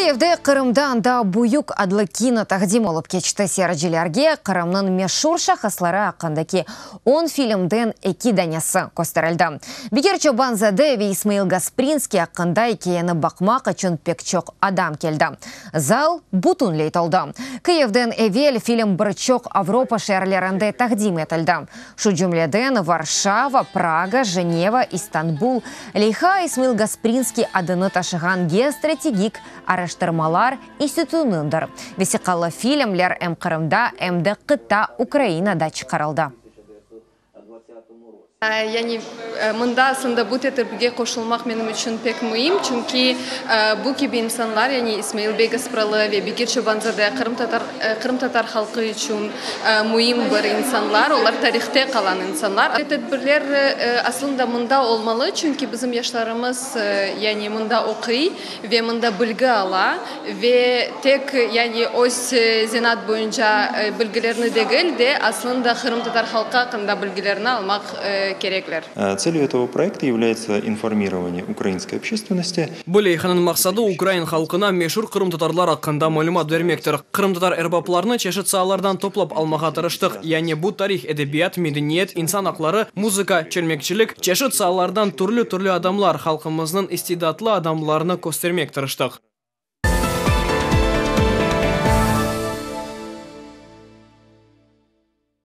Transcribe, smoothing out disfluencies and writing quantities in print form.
Киевде Кырымдан да буюк адлы кино тақдим олып кечті серджелерге Кырымның мешур шахаслары ақындаки 10 фильмден 2 данясы көстерілді. Бекер Чобанзаде ве Исмаил Гаспринский ақында екені бақмақ үшін пек чоқ адам келді. Зал бутун лейталды. Киевден эвел фильм бірчоқ Авропа шерлерінде тақдим етілді. Шу жүмледен Варшава, Прага, Женева, Истанбул. Лейха Исмаил Гаспринский адыны ташыған геостратегик араштырмалар институтынындыр. Весиқалы фильмлер әм Қырымда, әмді қытта Украинада чықарылды. Yani mında aslında bu terbiye koşulmak benim için pek mühim çünkü bu gibi insanlar yani İsmail Bey Gaspralı ve Bekir Çobanzade Kırım Tatar halkı için mühim bir insanlar, onlar tarihte kalan insanlar. Tedbirler aslında mında olmalı çünkü bizim yaşlarımız yani mında okuy ve mında bilgi ala ve tek yani o zenat boyunca bilgilerini değil de aslında Kırım Tatar halkı hakkında bilgilerini almak кереклер. Целью этого проекта является информирование украинской общественности. Булейханын мақсады Украин халқына мешур Кырым татарлар ақында мәлімат бермектір. Кырым татар эрбапларны чешет саалардан топлап алмаға тырыштық. Яғни бұл тарих, әдебият, мәдениет, инсан ақлары, музыка, челмекчілік, чешет саалардан түрлі адамлар халқымыздың истидатлы адамларны көстермек тырыштық.